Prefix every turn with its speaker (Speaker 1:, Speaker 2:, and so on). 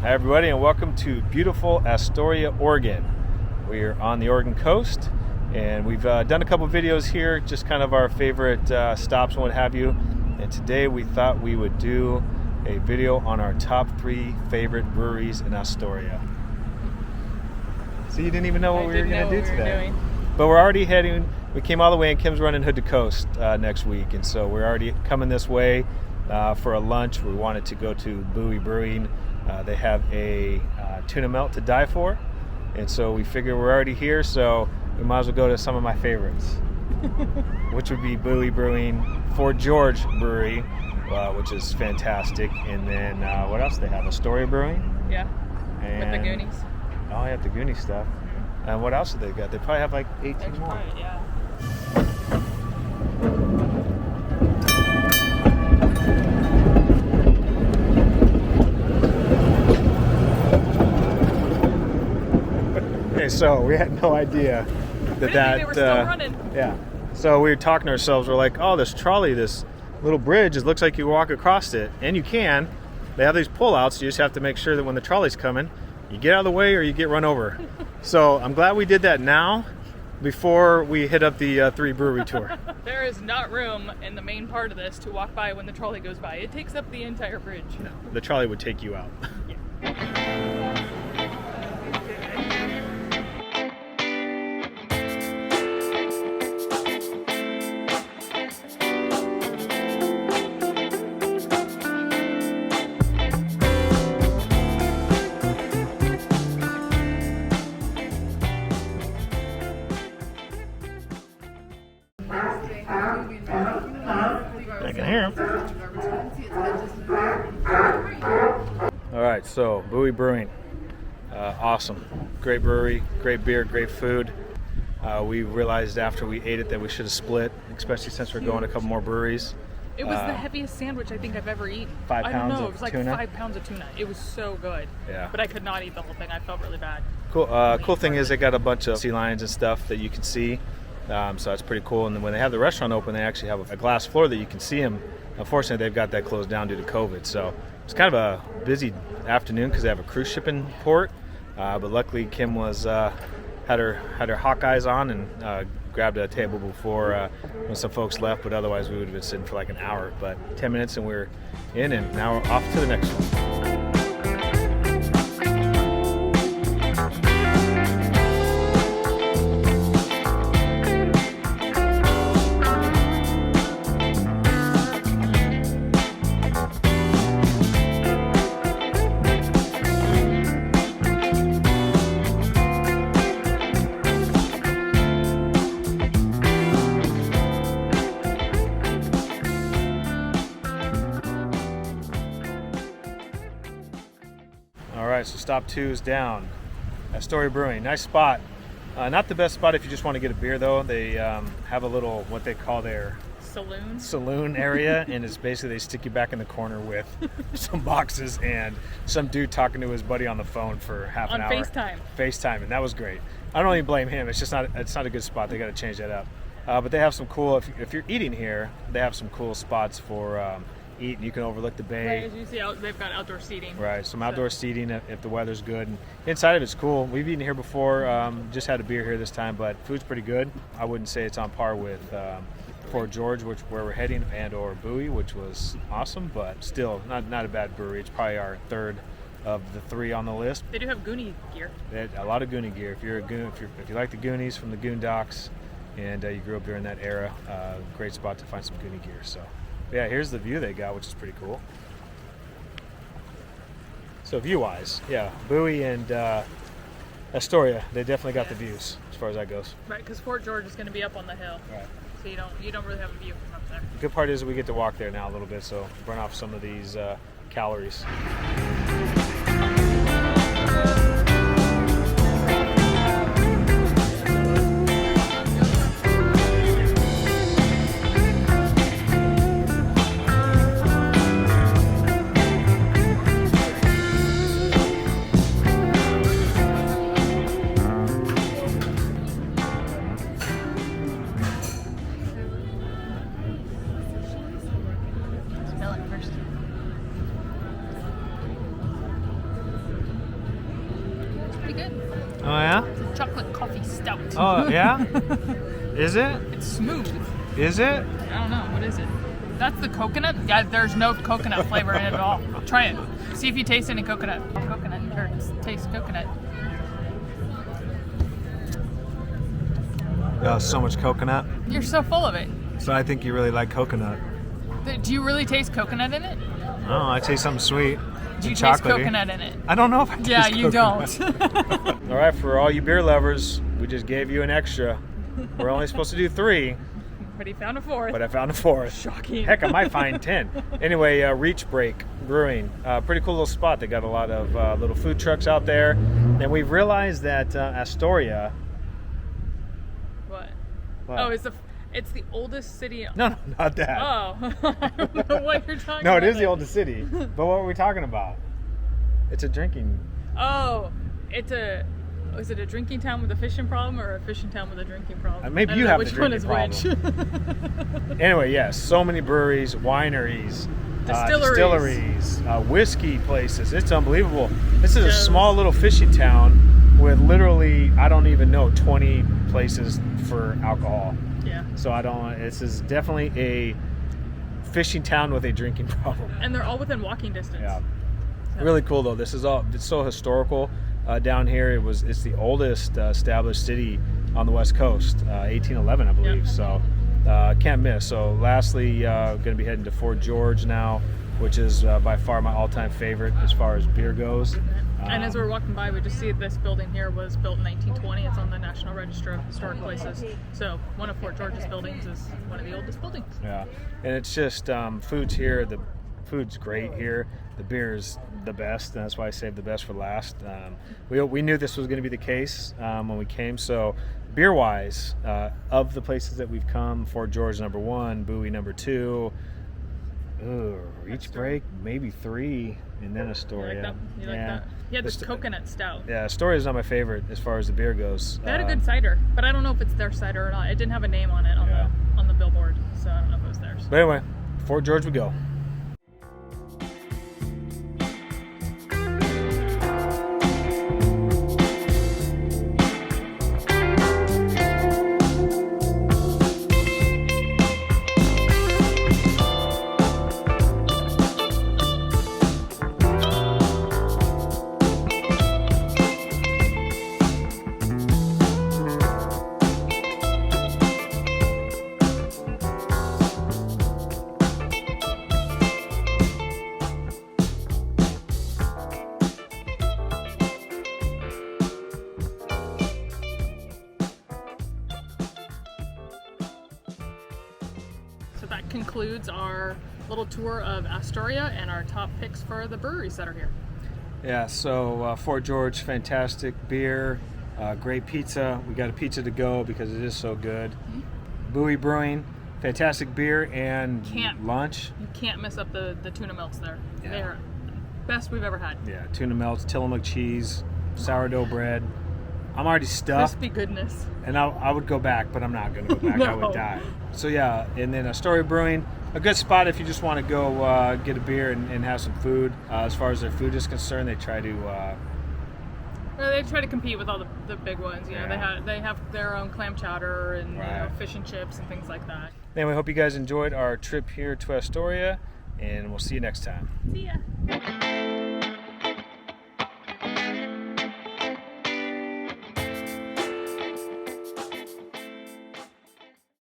Speaker 1: Hi everybody, and welcome to beautiful Astoria, Oregon. We're on the Oregon coast, and we've done a couple videos here, just kind of our favorite stops and what have you. And today we thought we would do a video on our top 3 favorite breweries in Astoria. So you didn't even know what we were going to do today. But we're already heading, we came all the way, and Kim's running Hood to Coast next week, and so we're already coming this way for a lunch. We wanted to go to Buoy Brewing. They have a tuna melt to die for, and so we figure we're already here, so we might as well go to some of my favorites, which would be Buoy Brewing, Fort George Brewery, which is fantastic, and then what else do they have? Astoria Brewing?
Speaker 2: Yeah,
Speaker 1: and,
Speaker 2: with the Goonies.
Speaker 1: Oh, I have the Goonies stuff. And what else do they got? They probably have like 18 more.
Speaker 2: Probably, yeah.
Speaker 1: So we had no idea that
Speaker 2: they were still running.
Speaker 1: Yeah. So we were talking to ourselves. We're like, oh, this trolley, this little bridge, it looks like you walk across it, and you can. They have these pullouts. You just have to make sure that when the trolley's coming, you get out of the way or you get run over. So I'm glad we did that now, before we hit up the 3 brewery tour.
Speaker 2: There is not room in the main part of this to walk by when the trolley goes by. It takes up the entire bridge.
Speaker 1: No, the trolley would take you out.
Speaker 2: Yeah.
Speaker 1: I can hear him. All right, so Buoy Brewing, awesome, great brewery, great beer, great food. We realized after we ate it that we should have split, especially since we're going to a couple more breweries.
Speaker 2: It was the heaviest sandwich I think I've ever eaten.
Speaker 1: 5
Speaker 2: I don't
Speaker 1: pounds
Speaker 2: know,
Speaker 1: of
Speaker 2: it was like
Speaker 1: tuna?
Speaker 2: 5 pounds of tuna. It was so good.
Speaker 1: Yeah.
Speaker 2: But I could not eat the whole thing. I felt really bad.
Speaker 1: Cool. Cool thing is they got a bunch of sea lions and stuff that you can see, so that's pretty cool. And then when they have the restaurant open, they actually have a glass floor that you can see them. Unfortunately, they've got that closed down due to COVID, so it's kind of a busy afternoon because they have a cruise shipping port. But luckily, Kim was had her hawk eyes on and grabbed a table before when some folks left. But otherwise, we would have been sitting for like an hour. But 10 minutes and we're in, and now we're off to the next one. Alright, so stop 2 is down. Astoria Brewing, nice spot. Not the best spot if you just want to get a beer though. They have a little, what they call their saloon area, and it's basically they stick you back in the corner with some boxes and some dude talking to his buddy on the phone for half an hour.
Speaker 2: On
Speaker 1: FaceTime, and that was great. I don't even blame him. It's just not a good spot. They got to change that up. But they have some cool, if you're eating here, they have some cool spots for eating. You can overlook the bay.
Speaker 2: Right, as you see, they've got outdoor seating.
Speaker 1: Right, some outdoor seating if the weather's good. And inside of it's cool. We've eaten here before. Just had a beer here this time, but food's pretty good. I wouldn't say it's on par with Fort George, where we're heading, and or Buoy, which was awesome, but still not a bad brewery. It's probably our 3rd of the 3 on the list.
Speaker 2: They do have Goonie gear.
Speaker 1: They had a lot of Goonie gear. If you're a Goon, if you like the Goonies from the Goondocks, and you grew up during that era, great spot to find some Goonie gear. So, yeah, here's the view they got, which is pretty cool. So view-wise, yeah, Buoy and Astoria, they definitely got the views as far as that goes.
Speaker 2: Right, because Fort George is going to be up on the hill.
Speaker 1: Right.
Speaker 2: So you don't really have a view from up there.
Speaker 1: The good part is we get to walk there now a little bit, so burn off some of these calories.
Speaker 2: it.
Speaker 1: Oh yeah?
Speaker 2: It's a chocolate coffee stout.
Speaker 1: Oh yeah? Is it?
Speaker 2: It's smooth.
Speaker 1: Is it?
Speaker 2: I don't know. What is it? That's the coconut? Yeah, there's no coconut flavor in it at all. Try it. See if you taste any coconut. Coconut. Here, taste coconut.
Speaker 1: Oh, so much coconut.
Speaker 2: You're so full of it.
Speaker 1: So I think you really like coconut.
Speaker 2: Do you really taste coconut in it?
Speaker 1: Oh, I taste something sweet.
Speaker 2: Do you
Speaker 1: and
Speaker 2: taste
Speaker 1: chocolatey.
Speaker 2: coconut in it?
Speaker 1: I don't know if I taste
Speaker 2: Yeah, you
Speaker 1: coconut.
Speaker 2: don't.
Speaker 1: All right, for all you beer lovers, we just gave you an extra. We're only supposed to do 3,
Speaker 2: But he found a fourth.
Speaker 1: but I found a 4th.
Speaker 2: Shocking.
Speaker 1: Heck, I might find 10. Anyway, Reach Break Brewing. Pretty cool little spot. They got a lot of little food trucks out there. And we've realized that Astoria...
Speaker 2: What?
Speaker 1: What?
Speaker 2: Oh, it's the oldest city.
Speaker 1: No, not that.
Speaker 2: Oh, I don't know what you're talking
Speaker 1: No,
Speaker 2: about.
Speaker 1: it is the oldest city. But what were we talking about? It's a drinking...
Speaker 2: Oh, is it a drinking town with a fishing problem or a fishing town with a drinking problem?
Speaker 1: Maybe
Speaker 2: I don't
Speaker 1: you
Speaker 2: know
Speaker 1: have
Speaker 2: which
Speaker 1: the
Speaker 2: one
Speaker 1: drinking
Speaker 2: is which.
Speaker 1: Anyway, yes, so many breweries, wineries,
Speaker 2: Distilleries.
Speaker 1: whiskey places. It's unbelievable. This is a
Speaker 2: Yes.
Speaker 1: small little fishing town with literally, I don't even know, 20 places for alcohol.
Speaker 2: Yeah.
Speaker 1: So this is definitely a fishing town with a drinking problem.
Speaker 2: And they're all within walking distance.
Speaker 1: Yeah.
Speaker 2: So-
Speaker 1: Really cool though. It's so historical down here. It's the oldest established city on the West Coast, 1811, I believe.
Speaker 2: Yep.
Speaker 1: So can't miss. So lastly, going to be heading to Fort George now, which is by far my all-time favorite as far as beer goes.
Speaker 2: And as we're walking by, we just see this building here was built in 1920. It's on the National Register of Historic Places. So one of Fort George's buildings is one of the oldest buildings.
Speaker 1: Yeah, and it's just food's here. The food's great here. The beer's the best, and that's why I saved the best for last. We knew this was going to be the case when we came. So beer-wise, of the places that we've come, Fort George #1, Buoy #2, Reach Break maybe 3, and then Astoria.
Speaker 2: You like that? You like that? Yeah, this coconut stout.
Speaker 1: Yeah, Astoria's not my favorite as far as the beer goes.
Speaker 2: They had a good cider, but I don't know if it's their cider or not. It didn't have a name on it on the billboard, so I don't know if it was theirs.
Speaker 1: But anyway, Fort George we go.
Speaker 2: That concludes our little tour of Astoria and our top picks for the breweries that are here.
Speaker 1: Yeah, so Fort George, fantastic beer, great pizza. We got a pizza to go because it is so good. Mm-hmm. Buoy Brewing, fantastic beer and lunch.
Speaker 2: You can't mess up the tuna melts there.
Speaker 1: Yeah.
Speaker 2: They are best we've ever had.
Speaker 1: Yeah, tuna melts, Tillamook cheese, sourdough bread. I'm already stuffed.
Speaker 2: Crispy goodness.
Speaker 1: And I would go back, but I'm not going to go back.
Speaker 2: No.
Speaker 1: I would die. So yeah, and then Astoria Brewing, a good spot if you just want to go get a beer and have some food. As far as their food is concerned, they try to...
Speaker 2: Well, they try to compete with all the big ones. You know,
Speaker 1: Yeah.
Speaker 2: they have their own clam chowder and
Speaker 1: Right.
Speaker 2: fish and chips and things like that.
Speaker 1: Anyway, hope you guys enjoyed our trip here to Astoria, and we'll see you next time.
Speaker 2: See ya.